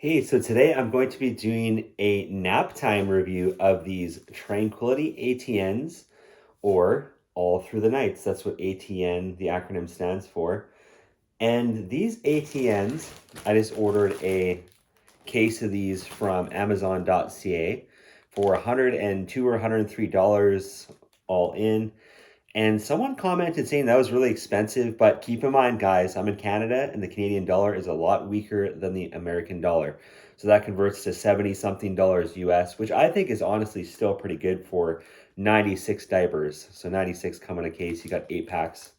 Hey, so today I'm going to be doing a nap time review of these Tranquility ATNs or All Through the Nights. That's what ATN, the acronym, stands for. And these ATNs, I just ordered a case of these from Amazon.ca for 102 or $103 all in. And someone commented saying that was really expensive, but keep in mind, guys, I'm in Canada and the Canadian dollar is a lot weaker than the American dollar. So that converts to 70 something dollars US, which I think is honestly still pretty good for 96 diapers. So 96 come in a case. You got 8 packs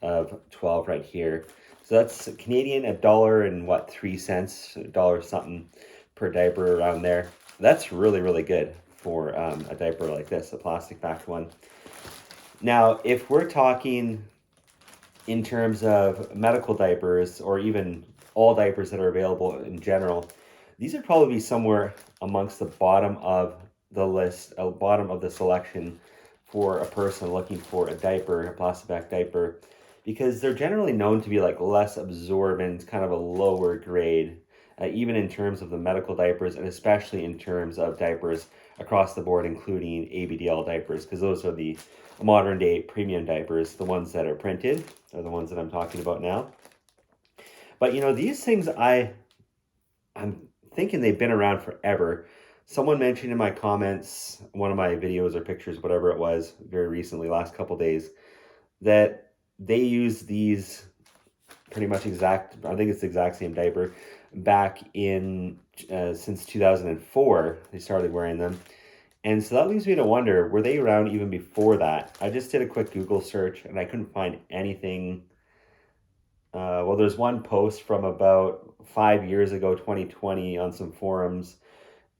of 12 right here. So that's Canadian, a dollar and what, 3 cents, a dollar something per diaper around there. That's really, really good for a diaper like this, a plastic backed one. Now, if we're talking in terms of medical diapers or even all diapers that are available in general, these would probably be somewhere amongst the bottom of the list, bottom of the selection for a person looking for a diaper, a plastic back diaper, because they're generally known to be like less absorbent, kind of a lower grade, even in terms of the medical diapers and especially in terms of diapers across the board, including ABDL diapers, because those are the modern day premium diapers. The ones that are printed are the ones that I'm talking about now. But these things I'm thinking they've been around forever. Someone mentioned in my comments, one of my videos or pictures, whatever it was, very recently, last couple days, that they use these pretty much I think it's the exact same diaper, back in, since 2004, they started wearing them. And so that leaves me to wonder, were they around even before that? I just did a quick Google search and I couldn't find anything. Well, there's one post from about 5 years ago, 2020, on some forums,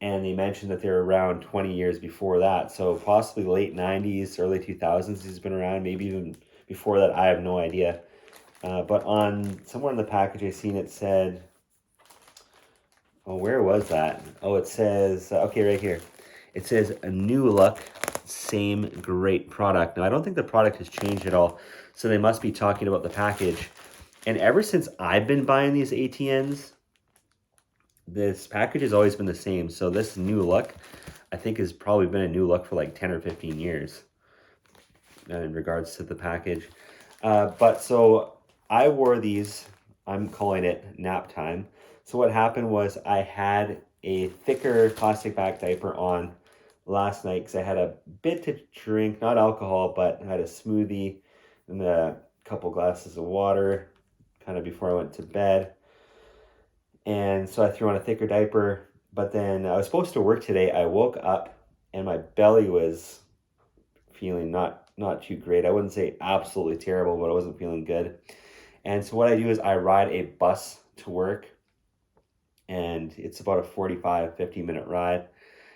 and they mentioned that they're around 20 years before that. So possibly late 90s, early 2000s, he's been around, maybe even before that. I have no idea. But on somewhere in the package, I seen it said, oh, where was that? Oh, it says, okay, right here. It says a new look, same great product. Now, I don't think the product has changed at all, so they must be talking about the package. And ever since I've been buying these ATNs, this package has always been the same. So this new look, I think, has probably been a new look for like 10 or 15 years in regards to the package. But so I wore these, I'm calling it nap time. So what happened was I had a thicker plastic back diaper on last night because I had a bit to drink, not alcohol, but I had a smoothie and a couple glasses of water kind of before I went to bed. And so I threw on a thicker diaper, but then I was supposed to work today. I woke up and my belly was feeling not too great. I wouldn't say absolutely terrible, but I wasn't feeling good. And so what I do is I ride a bus to work, and it's about a 45-50 minute ride.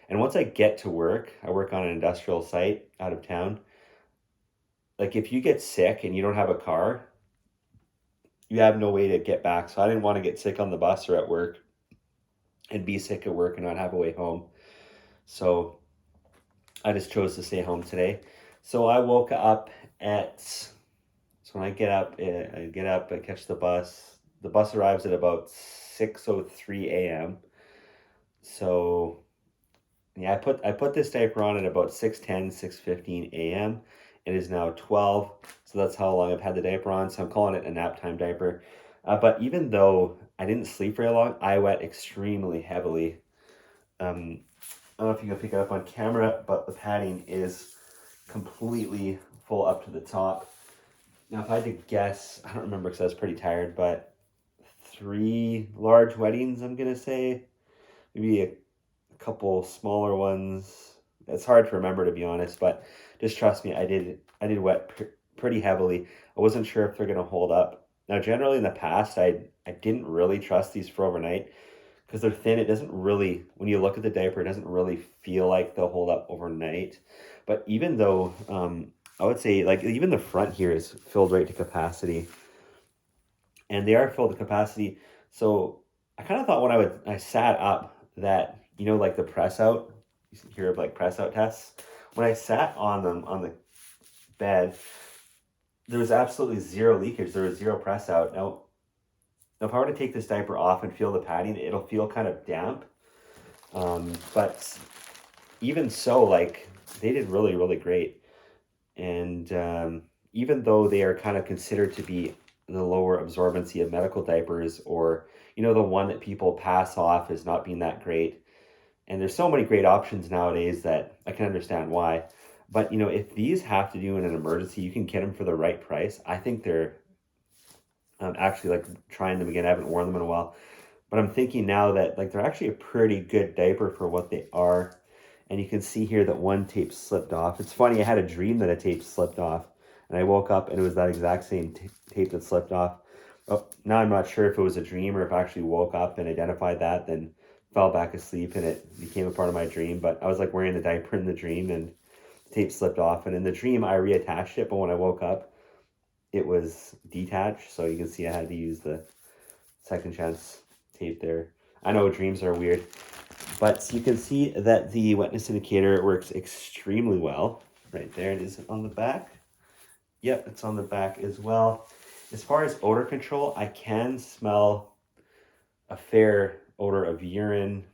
And once I get to work, I work on an industrial site out of town. Like if you get sick and you don't have a car, you have no way to get back. So I didn't want to get sick on the bus or at work and be sick at work and not have a way home. So I just chose to stay home today. So I woke up at, so when I get up, I catch the bus. The bus arrives at about 6:03 a.m. So yeah, I put this diaper on at about 6:10, 6:15 a.m. It is now 12, so that's how long I've had the diaper on. So I'm calling it a nap time diaper. But even though I didn't sleep very long, I wet extremely heavily. I don't know if you can pick it up on camera, but the padding is completely full up to the top. Now, if I had to guess, I don't remember because I was pretty tired, but 3 large wettings, I'm going to say. Maybe a couple smaller ones. It's hard to remember, to be honest, but just trust me, I did wet pretty heavily. I wasn't sure if they're going to hold up. Now, generally in the past, I didn't really trust these for overnight because they're thin. It doesn't really, when you look at the diaper, it doesn't really feel like they'll hold up overnight. But even though, I would say, like, even the front here is filled right to capacity, and they are filled to capacity. So I kind of thought when I sat up that, like the press out, you hear of like press out tests. When I sat on them on the bed, there was absolutely zero leakage. There was zero press out. Now, Now, if I were to take this diaper off and feel the padding, it'll feel kind of damp. But even so, like, they did really, really great. And even though they are kind of considered to be the lower absorbency of medical diapers, or, the one that people pass off as not being that great. And there's so many great options nowadays that I can understand why. But, if these have to do in an emergency, you can get them for the right price. I think they're actually like trying them again. I haven't worn them in a while. But I'm thinking now that like they're actually a pretty good diaper for what they are. And you can see here that one tape slipped off. It's funny, I had a dream that a tape slipped off. And I woke up and it was that exact same tape that slipped off. Oh, now I'm not sure if it was a dream or if I actually woke up and identified that, then fell back asleep and it became a part of my dream. But I was like wearing the diaper in the dream and the tape slipped off. And in the dream, I reattached it. But when I woke up, it was detached. So you can see I had to use the second chance tape there. I know dreams are weird, but you can see that the wetness indicator works extremely well. Right there it is on the back. Yep, it's on the back as well. As far as odor control, I can smell a fair odor of urine.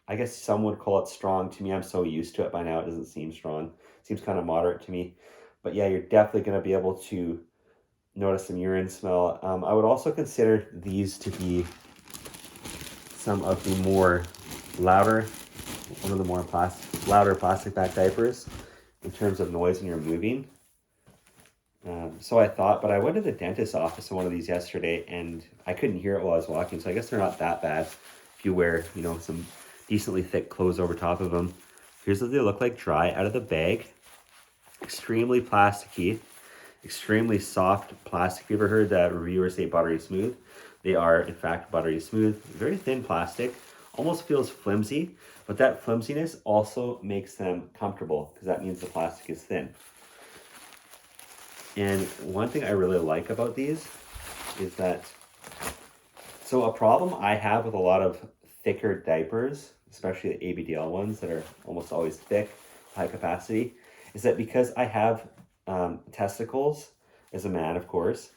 I guess some would call it strong. To me, I'm so used to it by now, it doesn't seem strong. It seems kind of moderate to me. But yeah, you're definitely going to be able to notice some urine smell. I would also consider these to be some of the more louder plastic back diapers in terms of noise when you're moving. So I thought, but I went to the dentist's office in one of these yesterday and I couldn't hear it while I was walking. So I guess they're not that bad if you wear, some decently thick clothes over top of them. Here's what they look like dry out of the bag. Extremely plasticky, extremely soft plastic. Have you ever heard that reviewers say buttery smooth? They are, in fact, buttery smooth. Very thin plastic. Almost feels flimsy, but that flimsiness also makes them comfortable because that means the plastic is thin. And one thing I really like about these is that, so a problem I have with a lot of thicker diapers, especially the ABDL ones that are almost always thick, high capacity, is that because I have testicles, as a man, of course,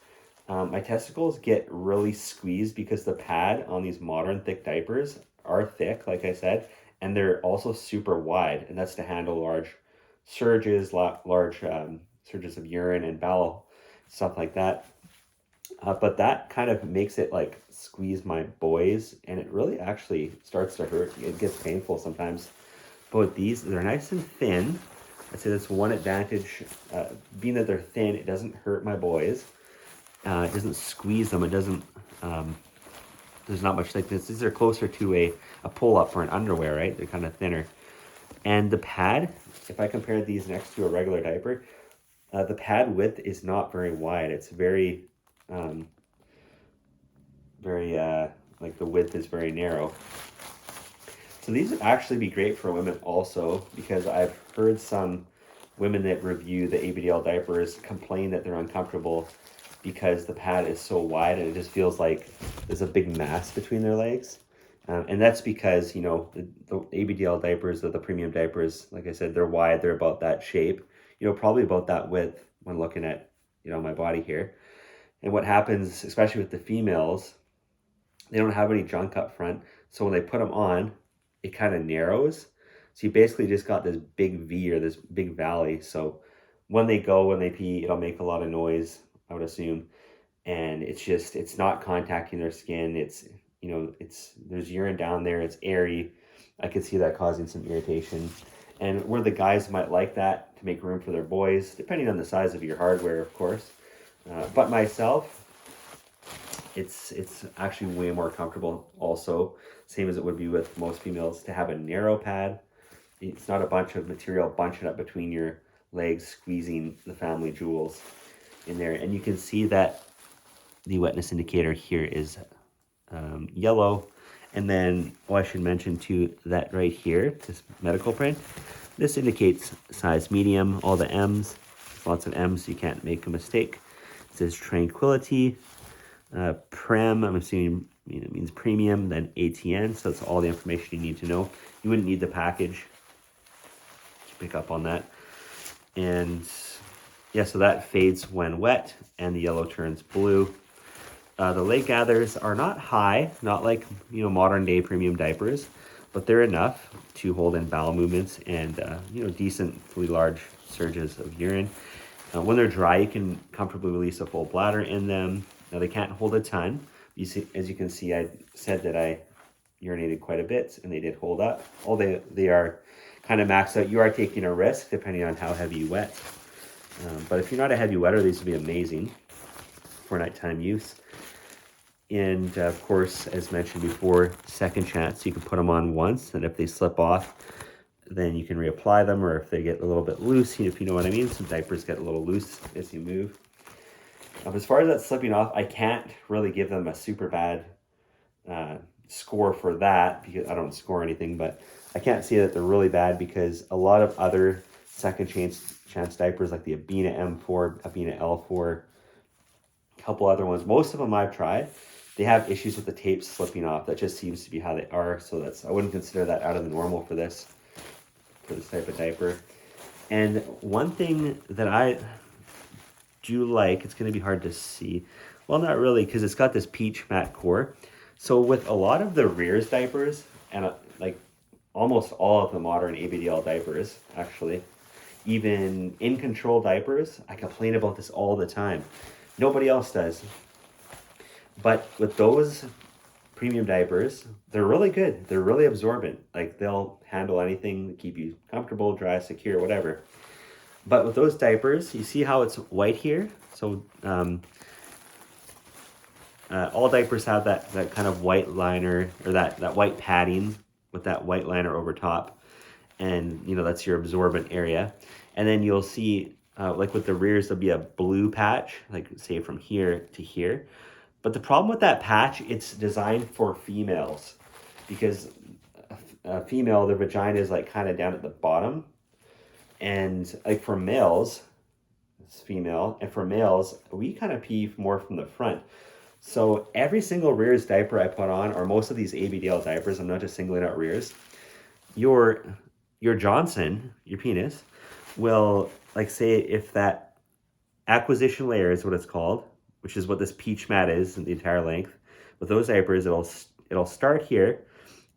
my testicles get really squeezed because the pad on these modern thick diapers are thick, like I said, and they're also super wide, and that's to handle large surges, large surges of urine and bowel, stuff like that. But that kind of makes it like squeeze my boys, and it really actually starts to hurt. It gets painful sometimes. But with these, they're nice and thin. I'd say that's one advantage. Being that they're thin, it doesn't hurt my boys. It doesn't squeeze them. It doesn't, there's not much thickness. These are closer to a pull-up for an underwear, right? They're kind of thinner. And the pad, if I compare these next to a regular diaper, the pad width is not very wide. It's very, like the width is very narrow. So these would actually be great for women also, because I've heard some women that review the ABDL diapers complain that they're uncomfortable because the pad is so wide and it just feels like there's a big mass between their legs. And that's because, the ABDL diapers, the premium diapers, like I said, they're wide, they're about that shape, probably about that width when looking at, my body here. And what happens, especially with the females, they don't have any junk up front. So when they put them on, it kind of narrows. So you basically just got this big V or this big valley. So when they pee, it'll make a lot of noise, I would assume. And it's not contacting their skin. There's urine down there. It's airy. I could see that causing some irritation. And where the guys might like that to make room for their boys, depending on the size of your hardware, of course. But myself, it's actually way more comfortable also, same as it would be with most females, to have a narrow pad. It's not a bunch of material bunching up between your legs, squeezing the family jewels in there. And you can see that the wetness indicator here is yellow. And then, I should mention too, that right here, this medical print, this indicates size medium, all the M's, lots of M's, so you can't make a mistake. It says Tranquility, Prem, I'm assuming it means premium, then ATN, so that's all the information you need to know. You wouldn't need the package to pick up on that. And yeah, so that fades when wet, and the yellow turns blue. The leg gathers are not high, not like, you know, modern day premium diapers, but they're enough to hold in bowel movements and, you know, decently large surges of urine. When they're dry, you can comfortably release a full bladder in them. Now, they can't hold a ton. You see, as you can see, I said that I urinated quite a bit, and they did hold up. They are kind of maxed out. You are taking a risk depending on how heavy you wet. But if you're not a heavy wetter, these would be amazing for nighttime use. And of course, as mentioned before, second chance. You can put them on once, and if they slip off, then you can reapply them, or if they get a little bit loose, if you know what I mean. Some diapers get a little loose as you move. As far as that slipping off, I can't really give them a super bad score for that, because I don't score anything, but I can't say that they're really bad, because a lot of other second chance diapers, like the Abena M4, Abena L4, a couple other ones, most of them I've tried, they have issues with the tape slipping off. That just seems to be how they are. So I wouldn't consider that out of the normal for this type of diaper. And one thing that I do like, it's going to be hard to see. Well, not really, because it's got this peach matte core. So with a lot of the Rears diapers, and like almost all of the modern ABDL diapers, actually, even in control diapers, I complain about this all the time. Nobody else does. But with those premium diapers, they're really good. They're really absorbent. Like, they'll handle anything to keep you comfortable, dry, secure, whatever. But with those diapers, you see how it's white here? So all diapers have that kind of white liner, or that white padding with that white liner over top. And, you know, that's your absorbent area. And then you'll see, like with the Rears, there'll be a blue patch, like say from here to here. But the problem with that patch, it's designed for females, because a female, their vagina is like kind of down at the bottom. And like for males, it's female, and for males, we kind of pee more from the front. So every single Rears diaper I put on, or most of these ABDL diapers, I'm not just singling out Rears, your Johnson, your penis, will, like, say if that acquisition layer is what it's called, which is what this peach mat is in the entire length. With those diapers, it'll start here,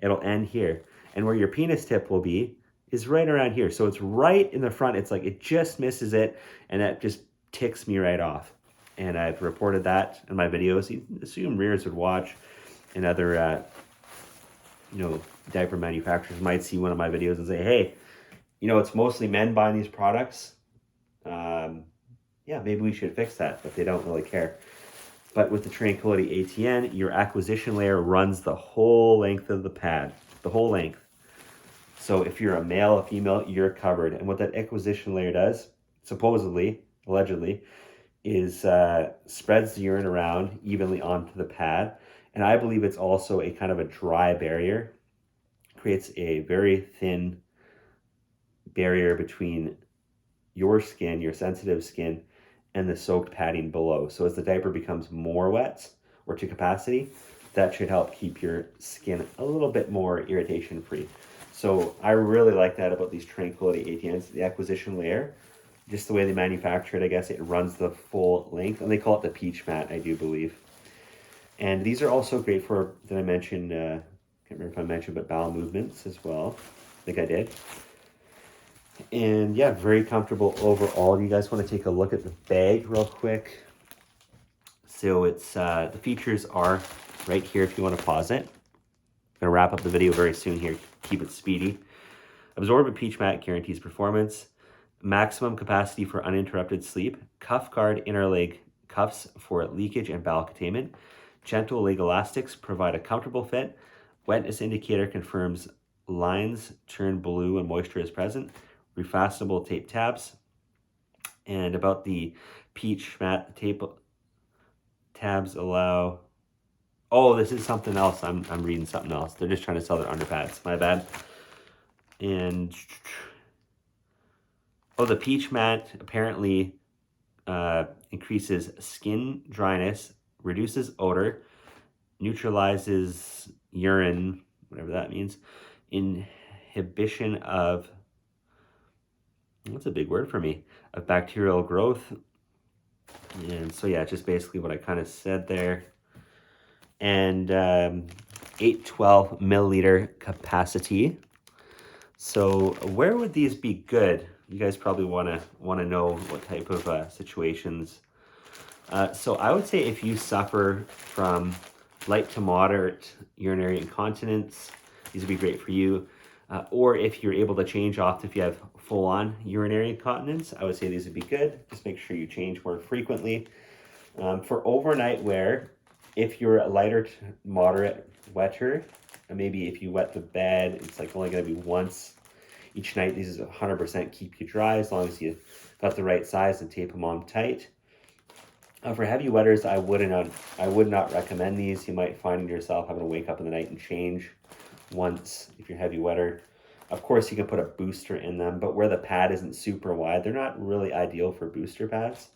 it'll end here. And where your penis tip will be is right around here. So it's right in the front. It's like it just misses it, and that just ticks me right off. And I've reported that in my videos. You assume Rears would watch, and other diaper manufacturers might see one of my videos and say, hey, you know, it's mostly men buying these products. Yeah, maybe we should fix that, but they don't really care. But with the Tranquility ATN, your acquisition layer runs the whole length of the pad, the whole length. So if you're a male, a female, you're covered. And what that acquisition layer does, supposedly, allegedly, is spreads the urine around evenly onto the pad. And I believe it's also a kind of a dry barrier, creates a very thin barrier between your skin, your sensitive skin, and the soaked padding below. So as the diaper becomes more wet, or to capacity, that should help keep your skin a little bit more irritation free. So I really like that about these Tranquility ATNs, the acquisition layer, just the way they manufacture it. I guess it runs the full length, and they call it the peach mat, I do believe. And these are also great for, did I mention, can't remember if I mentioned, but bowel movements as well. I think I did. And yeah, very comfortable overall. You guys want to take a look at the bag real quick? So it's the features are right here if you want to pause it. I'm gonna wrap up the video very soon here. Keep it speedy. Absorbent peach mat guarantees performance. Maximum capacity for uninterrupted sleep. Cuff guard inner leg cuffs for leakage and bowel containment. Gentle leg elastics provide a comfortable fit. Wetness indicator confirms lines turn blue when moisture is present. Refastenable tape tabs. And about the peach mat, tape tabs allow, oh, this is something else. I'm reading something else. They're just trying to sell their underpads. My bad. And oh, the peach mat apparently increases skin dryness, reduces odor, neutralizes urine, whatever that means, inhibition of, that's a big word for me, of bacterial growth. And so yeah, just basically what I kind of said there. and 812 milliliter capacity. So where would these be good? You guys probably want to know what type of situations. So I would say if you suffer from light to moderate urinary incontinence, these would be great for you. Or if you're able to change off if you have full-on urinary incontinence, I would say these would be good. Just make sure you change more frequently. For overnight wear, if you're a lighter to moderate wetter, and maybe if you wet the bed, it's like only going to be once each night. These is 100% keep you dry as long as you got the right size and tape them on tight. For heavy wetters, I would not recommend these. You might find yourself having to wake up in the night and change once if you're heavy wetter. Of course, you can put a booster in them, but where the pad isn't super wide, they're not really ideal for booster pads.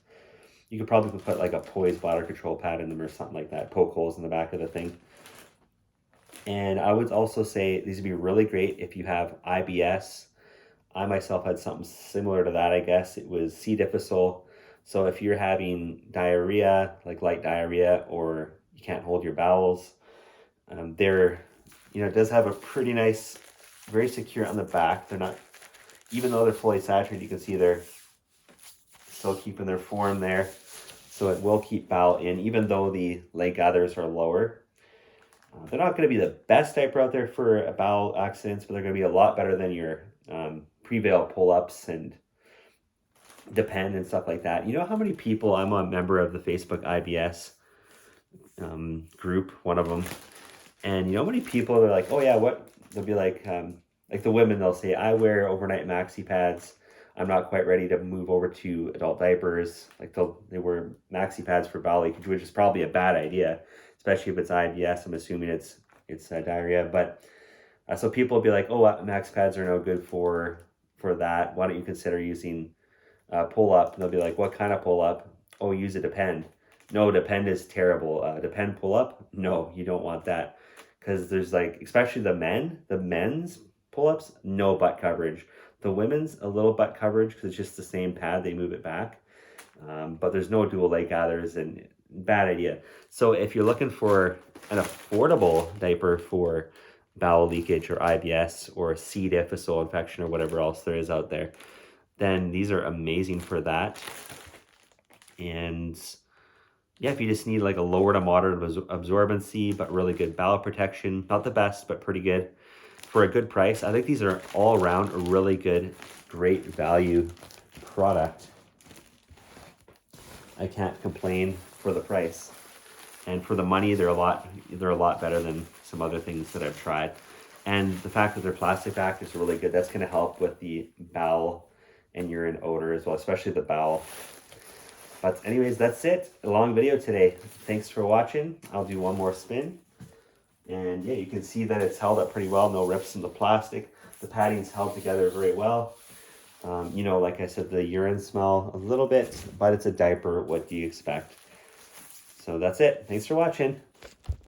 You could probably put like a poised bladder control pad in them or something like that, poke holes in the back of the thing. And I would also say these would be really great if you have IBS. I myself had something similar to that, I guess. It was C. difficile. So if you're having diarrhea, like light diarrhea, or you can't hold your bowels, it does have a pretty nice, very secure on the back. They're not, even though they're fully saturated, you can see they're still keeping their form there. So it will keep bowel in, even though the leg gathers are lower. They're not going to be the best diaper out there for bowel accidents, but they're going to be a lot better than your Prevail pull-ups and Depend and stuff like that. You know how many people, I'm a member of the Facebook IBS group, one of them, and you know how many people are like, oh yeah, what? They'll be like the women, they'll say, I wear overnight maxi pads. I'm not quite ready to move over to adult diapers. Like they wear maxi pads for bowel leakage, which is probably a bad idea, especially if it's IBS. I'm assuming it's diarrhea, but so people will be like, oh, max pads are no good for that. Why don't you consider using pull up? And they'll be like, what kind of pull up? Oh, use a Depend. No, Depend is terrible. Depend pull up? No, you don't want that, because there's like, especially the men's pull ups, no butt coverage. The women's a little butt coverage because it's just the same pad. They move it back, but there's no dual leg gathers, and bad idea. So if you're looking for an affordable diaper for bowel leakage or IBS or C. difficile infection or whatever else there is out there, then these are amazing for that. And yeah, if you just need like a lower to moderate absorbency, but really good bowel protection, not the best, but pretty good for a good price. I think these are all around a really good, great value product. I can't complain for the price. And for the money, they're a lot better than some other things that I've tried. And the fact that they're plastic backed is really good. That's going to help with the bowel and urine odor as well, especially the bowel. But anyways, that's it. A long video today. Thanks for watching. I'll do one more spin. And yeah, you can see that it's held up pretty well. No rips in the plastic. The padding's held together very well. Like I said, the urine smell a little bit, but it's a diaper. What do you expect? So that's it. Thanks for watching.